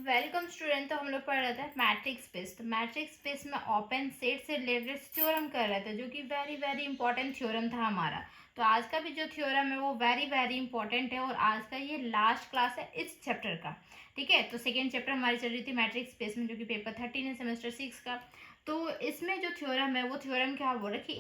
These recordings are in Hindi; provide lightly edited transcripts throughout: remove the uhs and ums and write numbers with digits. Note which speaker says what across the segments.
Speaker 1: Welcome student. तो हम लोग पढ़ रहे थे मैट्रिक्स स्पेस। तो मैट्रिक्स स्पेस में ओपन सेट से रिलेटेड थ्योरम कर रहे थे, जो कि वेरी वेरी इंपॉर्टेंट थ्योरम था हमारा। तो आज का भी जो थ्योरम है वो वेरी वेरी इंपॉर्टेंट है, और आज का ये लास्ट क्लास है इस चैप्टर का। ठीक है, तो सेकेंड चैप्टर हमारी चल रही थी मैट्रिक्स स्पेस में, जो कि पेपर 13 है सेमेस्टर 6 का। तो इसमें जो थ्योरम है वो थ्योरम क्या बोल रहा है कि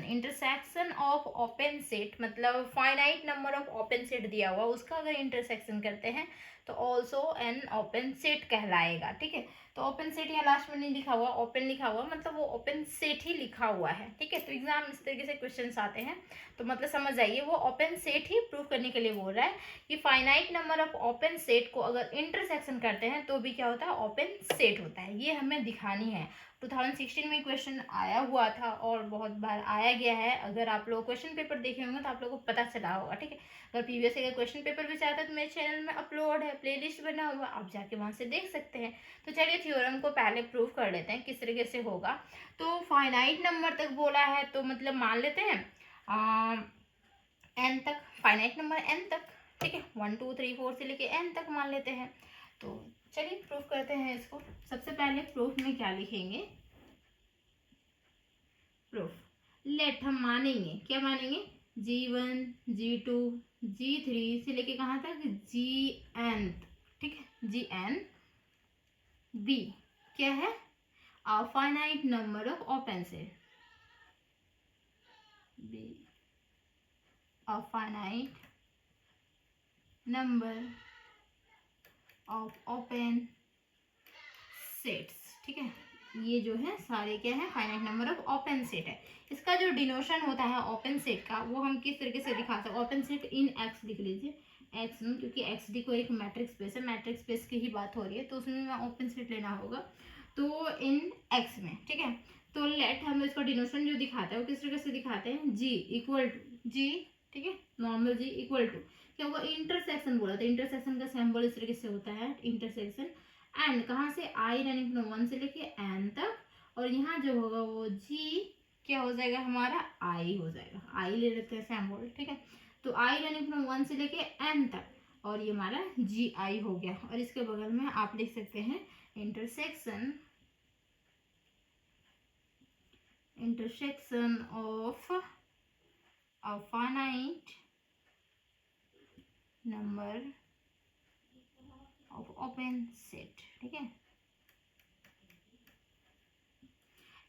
Speaker 1: इंटरसेक्शन ऑफ ओपन सेट, मतलब finite number of open set दिया हुआ, उसका अगर इंटरसेक्शन करते हैं तो ऑल्सो एन ओपन सेट कहलाएगा। ठीक है, तो ओपन सेट यहाँ लास्ट में नहीं लिखा हुआ, ओपन लिखा हुआ, मतलब वो ओपन सेट ही लिखा हुआ है। ठीक है, तो एग्जाम इस तरीके से क्वेश्चंस आते हैं, तो मतलब समझ जाइए वो ओपन सेट ही प्रूव करने के लिए बोल रहा है कि finite number of open set को अगर इंटरसेक्शन करते हैं तो भी क्या होता है, ओपन सेट होता है। ये हमें दिखानी है। 2016 में क्वेश्चन आया हुआ था और बहुत बार आया गया है। अगर आप लोग क्वेश्चन पेपर देखे होंगे तो आप लोगों को पता चला होगा। ठीक है, अगर प्रीवियस ईयर क्वेश्चन पेपर भी चाहते हैं तो मेरे चैनल में अपलोड है, प्लेलिस्ट बना हुआ, आप जाके वहां से देख सकते हैं। तो चलिए थ्योरम को पहले प्रूव कर लेते हैं किस तरीके से होगा। तो फाइनाइट नंबर तक बोला है, तो मतलब मान लेते हैं एन तक, फाइनाइट नंबर एन तक। ठीक है, 1 2 3 4 से लेके एन तक मान लेते हैं। तो चलिए प्रूफ करते हैं इसको। सबसे पहले प्रूफ में क्या लिखेंगे, प्रूफ लेट हम मानेंगे, क्या मानेंगे, G1 G2 G3 से लेके कहाँ तक, Gn। ठीक है, Gn B क्या है, a finite number of open set, B a finite number of open sets. ठीक है, ये जो है सारे क्या है, finite number of open set है। इसका जो डिनोशन होता है ओपन सेट का, वो हम किस तरीके से दिखा सकते हैं, ओपन सेट इन एक्स लिख लीजिए, एक्स में, क्योंकि एक्स डी को एक मैट्रिक्स स्पेस है, मैट्रिक्स स्पेस की ही बात हो रही है, तो उसमें ओपन सेट लेना होगा, तो इन एक्स में। ठीक है, तो लेट हम इसका डिनोशन जो दिखाते हैं वो किस तरीके से दिखाते हैं, जी इक्वल टू जी। ठीक है, नॉर्मल जी इक्वल टू क्या होगा, इंटरसेक्शन बोला था, इंटरसेक्शन का सिंबल इस तरीके से होता है, इंटरसेक्शन एंड कहाँ से, आई रनिंग फ्रॉम 1 से लेके एन तक, और यहाँ जो होगा वो जी क्या हो जाएगा हमारा, आई हो जाएगा, आई ले लेते हैं सैम्बल। ठीक है, तो आई रनिंग फ्रॉम 1 से लेके एन तक, और ये हमारा जी आई हो गया। और इसके बगल में आप लिख सकते हैं intersection of a finite number of open set. ठीक है,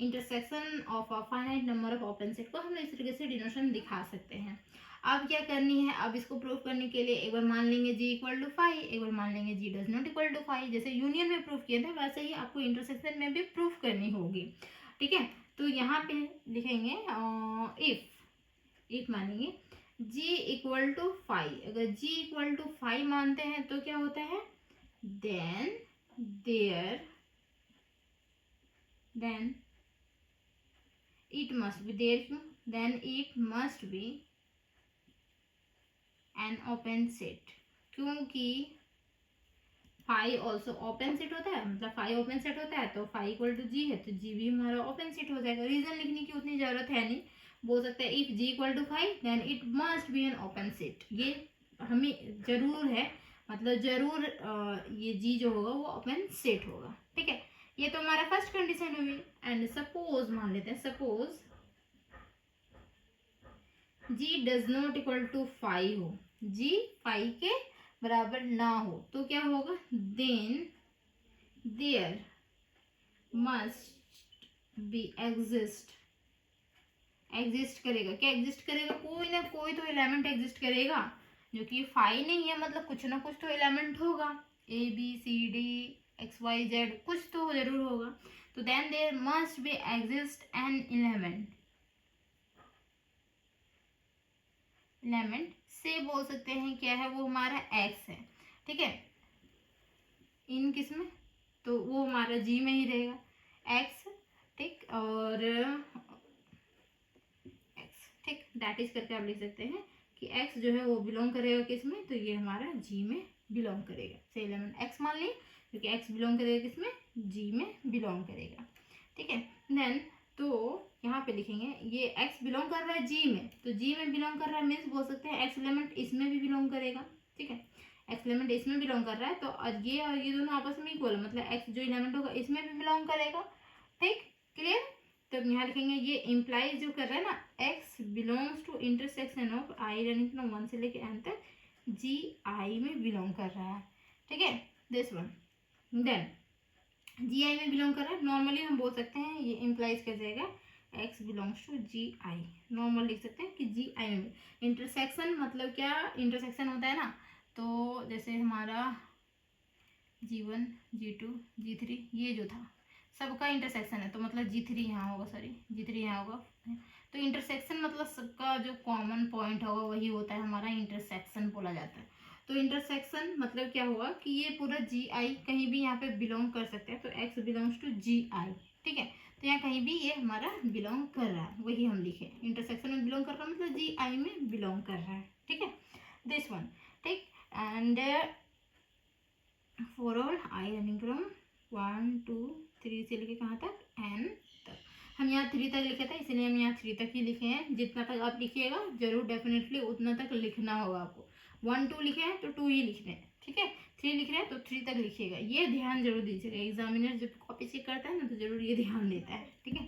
Speaker 1: intersection of a finite number of open set को हम इस तरीके से डिनोशन दिखा सकते हैं। अब क्या करनी है, अब इसको प्रूव करने के लिए एक बार मान लेंगे जी इक्वल टू 5, एक बार मान लेंगे जी डज नॉट इक्वल टू 5। जैसे यूनियन में प्रूफ किए थे वैसे ही आपको इंटरसेक्शन में भी प्रूफ करनी होगी। ठीक है, तो यहाँ पे लिखेंगे इफ मानेंगे जी इक्वल टू 5। अगर जी इक्वल टू 5 मानते हैं तो क्या होता है, then then it must be there, then it must be an open set, क्योंकि 5 ऑल्सो ओपन सेट होता है, मतलब 5 ओपन सेट होता है, तो 5 इक्वल टू जी है तो जी भी हमारा ओपन सेट हो जाएगा। रीजन लिखने की उतनी जरूरत है नहीं, बोल सकते हैं if G equal to 5 then it must be an open set. ये हमें जरूर है, मतलब जरूर ये जी जो होगा वो ओपन सेट होगा। ठीक है, ये तो हमारा फर्स्ट कंडीशन हुई। एंड सपोज मान लेते हैं, suppose G does not equal to 5 हो, जी 5 के बराबर ना हो, तो क्या होगा, then there must be exist करेगा, क्या एग्जिस्ट करेगा, कोई ना कोई तो एलिमेंट एग्जिस्ट करेगा, जो कि 5 नहीं है, मतलब कुछ ना कुछ तो एलिमेंट होगा, A B C D X Y Z कुछ तो जरूर होगा। तो then there must be exist an element से बोल सकते हैं क्या है, वो हमारा एक्स है। ठीक है, इन किस में, तो वो हमारा जी में ही रहेगा एक्स। ठीक, और एक्स, ठीक, दैट इज करके आप लिख सकते हैं कि एक्स जो है वो बिलोंग करेगा किस में, तो ये हमारा जी में बिलोंग करेगा। से एलिमेंट एक्स मान लिए, क्योंकि एक्स बिलोंग करेगा किस में, जी में बिलोंग करेगा। ठीक है, देन तो यहाँ पे लिखेंगे ये x बिलोंग कर रहा है g में, तो g में बिलोंग कर रहा है मीन्स बोल सकते हैं x एलिमेंट इसमें भी बिलोंग करेगा। ठीक है, एक्स एलिमेंट इसमें बिलोंग कर रहा है, तो और ये दोनों आपस में इक्वल है, मतलब एक्स जो एलिमेंट होगा इसमें भी बिलोंग करेगा। ठीक, क्लियर। तो अब यहाँ लिखेंगे ये इम्प्लाइज जो कर रहा है ना, X belongs to intersection of I running from 1 से लेके एन तक जी आई में बिलोंग कर रहा है। ठीक है, दिस वन। देन जी आई में बिलोंग कर रहा है, नॉर्मली हम बोल सकते हैं ये इम्प्लाइज कर जाएगा X belongs to G I, normal लिख सकते हैं कि जी आई में। इंटरसेक्शन मतलब क्या, इंटरसेक्शन होता है ना, तो जैसे हमारा G1 G2 G3 ये जो था सबका इंटरसेक्शन है, तो मतलब G3 यहाँ होगा, सॉरी G3 यहाँ होगा। तो इंटरसेक्शन मतलब सबका जो कॉमन पॉइंट होगा वही होता है हमारा इंटरसेक्शन बोला जाता है। तो इंटरसेक्शन मतलब क्या हुआ कि ये पूरा जी आई कहीं भी यहाँ पे बिलोंग कर सकते हैं, तो एक्स बिलोंग्स टू जी आई। ठीक है, तो यहाँ कहीं भी ये हमारा बिलोंग कर रहा है, वही हम लिखे, इंटरसेक्शन में बिलोंग कर रहा है मतलब जी आई में बिलोंग कर रहा है। ठीक है, दिस वन। ठीक, and for all I running from 1 2 3 से लेके कहाँ तक, एन तक। हम यहाँ 3 तक लिखे थे, इसलिए हम यहाँ 3 तक ही लिखे हैं। जितना तक आप लिखिएगा जरूर डेफिनेटली उतना तक लिखना होगा आपको। 1 2 लिखे हैं तो 2 ही लिखने हैं। ठीक है, 3 लिख रहे हैं तो 3 तक लिखिएगा, ये ध्यान जरूर दीजिएगा। एग्जामिनर जब कॉपी चेक करता है ना तो जरूर ये ध्यान देता है। ठीक है,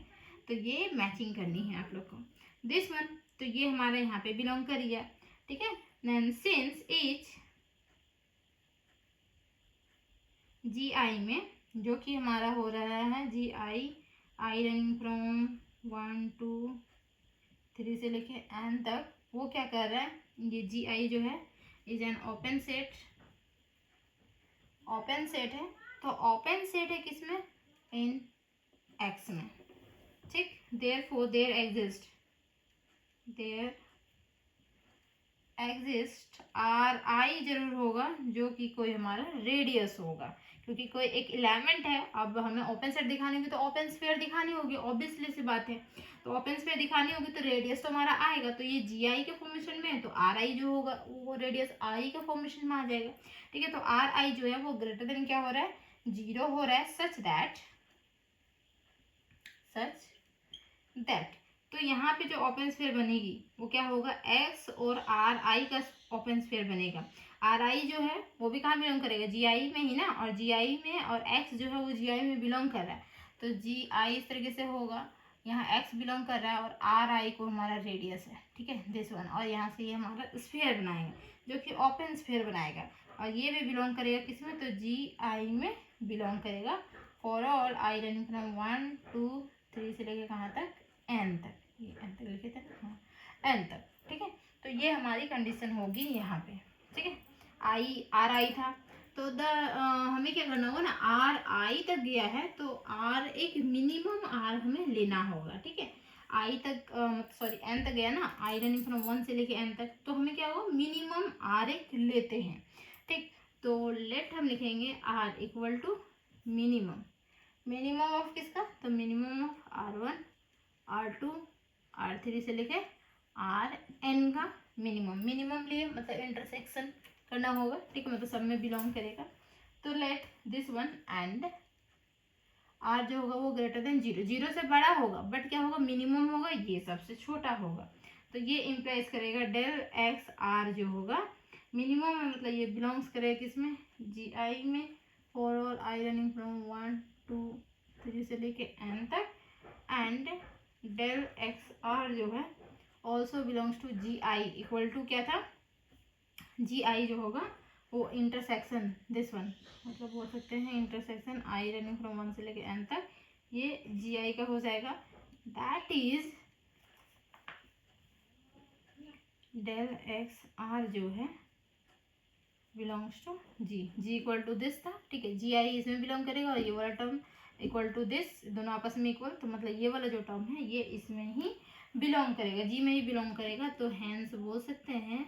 Speaker 1: तो ये मैचिंग करनी है आप लोग को। दिस वन, तो ये हमारे यहाँ पे बिलोंग करिए। ठीक है, देन सिंस इच जी आई में, जो कि हमारा हो रहा है जी आई रनिंग फ्रॉम 1 2 3 से लेके एन तक, वो क्या कर रहा है, ये जी आई जो है is an open set, open set है। तो ओपन सेट है किसमें, इन एक्स में। ठीक, therefore there exist R I जरूर होगा, जो कि कोई हमारा रेडियस होगा, क्योंकि कोई एक एलिमेंट है। अब हमें ओपन सेट दिखानी होगी तो ओपन स्फीयर दिखानी होगी, ऑब्वियसली सी बात है। तो ओपन स्फीयर दिखानी होगी तो रेडियस तो हमारा आएगा, तो ये जी आई के फॉर्मेशन में है, तो आर आई जो होगा वो रेडियस आई के फॉर्मेशन में आ जाएगा। ठीक है, तो आर आई जो है वो ग्रेटर देन क्या हो रहा है, 0 हो रहा है, सच दैट। तो यहाँ पे जो ओपन स्फीयर बनेगी वो क्या होगा, एक्स और आर आई का ओपन स्फीयर बनेगा। आर आई जो है वो भी कहाँ बिलोंग करेगा, जी आई में ही ना, और जी आई में, और एक्स जो है वो जी आई में बिलोंग कर रहा है, तो जी आई इस तरीके से होगा। यहाँ एक्स बिलोंग कर रहा है और आर आई को हमारा रेडियस है। ठीक है, दिस वन, और यहाँ से ये हमारा स्फीयर बनाएगा जो कि ओपन स्फीयर बनाएगा, और ये भी बिलोंग करेगा किसमें, तो जी आई में बिलोंग करेगा। For all I running from 1 2 3 से लेके कहाँ तक, एन तक, ये एन तक लिखे थे ना, हाँ एन तक। ठीक है, तो ये हमारी कंडीशन होगी यहाँ पे। ठीक है, आई आर आई था, तो हमें क्या करना होगा ना, आर आई तक गया है तो आर एक मिनिमम आर हमें लेना होगा। ठीक है, आई तक सॉरी एन तक गया ना, आई रनिंग फ्रॉम 1 से लेके एन तक, तो हमें क्या होगा, मिनिमम आर एक लेते हैं। ठीक, तो लेट हम लिखेंगे R equal to minimum of किसका, तो minimum of R1 R2 R3 से लेके Rn का मिनिमम लिए, मतलब इंटरसेक्शन करना होगा। ठीक है, मतलब सब में बिलोंग करेगा। तो let this one and R जो होगा वो ग्रेटर देन 0, 0 से बड़ा होगा बट क्या होगा, मिनिमम होगा, ये सबसे छोटा होगा। तो ये इम्प्लाइज करेगा डेल एक्स आर जो होगा मिनिमम है, मतलब ये बिलोंग्स करेगा किसमें, जी आई में। For all I running from 1 2 3 से लेके एन तक, एंड डेल एक्स आर जो है also belongs to G I equal to क्या था, जी आई जो होगा वो इंटरसेक्शन दिस वन, मतलब बोल सकते हैं इंटरसेक्शन आई रनिंग फ्रॉम 1 से लेके एन तक, ये जी आई का हो जाएगा। That is del X R जो है belongs to G equal to this था। ठीक है, जी आई इसमें बिलोंग करेगा और ये वाला टर्म इक्वल टू दिस, दोनों आपस में इक्वल, तो मतलब ये वाला जो टर्म है ये इसमें ही बिलोंग करेगा, जी में ही बिलोंग करेगा। तो हैंस बोल सकते हैं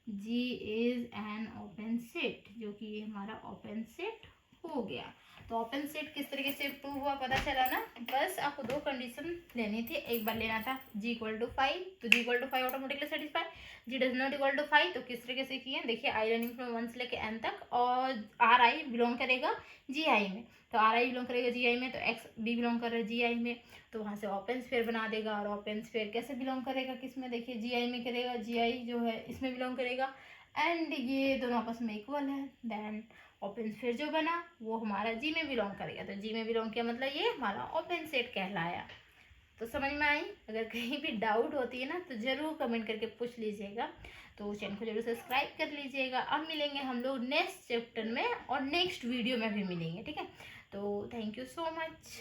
Speaker 1: जी इज एन ओपन सेट, जो कि ये हमारा ओपन सेट हो गया। तो ओपन सेट किस तरीके से प्रूव हुआ पता चला ना, बस आपको 2 कंडीशन लेनी थी। एक बार लेना था जी इक्वल टू 5, तो G equal to 5 automatically satisfy, G does not equal to 5 तो किस तरीके से किए, देखिए आई रनिंग फ्रॉम 1 से लेके एन तक, और आर आई बिलोंग करेगा जी आई में, तो आर आई बिलोंग करेगा जी आई में, तो एक्स भी बिलोंग कर रहा है जी आई में, तो वहाँ से ओपन स्फीयर बना देगा। और ओपन स्फीयर कैसे बिलोंग करेगा किस में, देखिए जी आई में करेगा, जी आई जो है इसमें बिलोंग करेगा, एंड ये दोनों आपस में इक्वल है। देन ओपन सेट जो बना वो हमारा जी में बिलोंग करेगा, तो जी में बिलोंग किया मतलब ये हमारा ओपन सेट कहलाया। तो समझ में आई? अगर कहीं भी डाउट होती है ना तो ज़रूर कमेंट करके पूछ लीजिएगा। तो चैनल को जरूर सब्सक्राइब कर लीजिएगा। अब मिलेंगे हम लोग नेक्स्ट चैप्टर में और नेक्स्ट वीडियो में भी मिलेंगे, ठीक है? तो थैंक यू सो मच।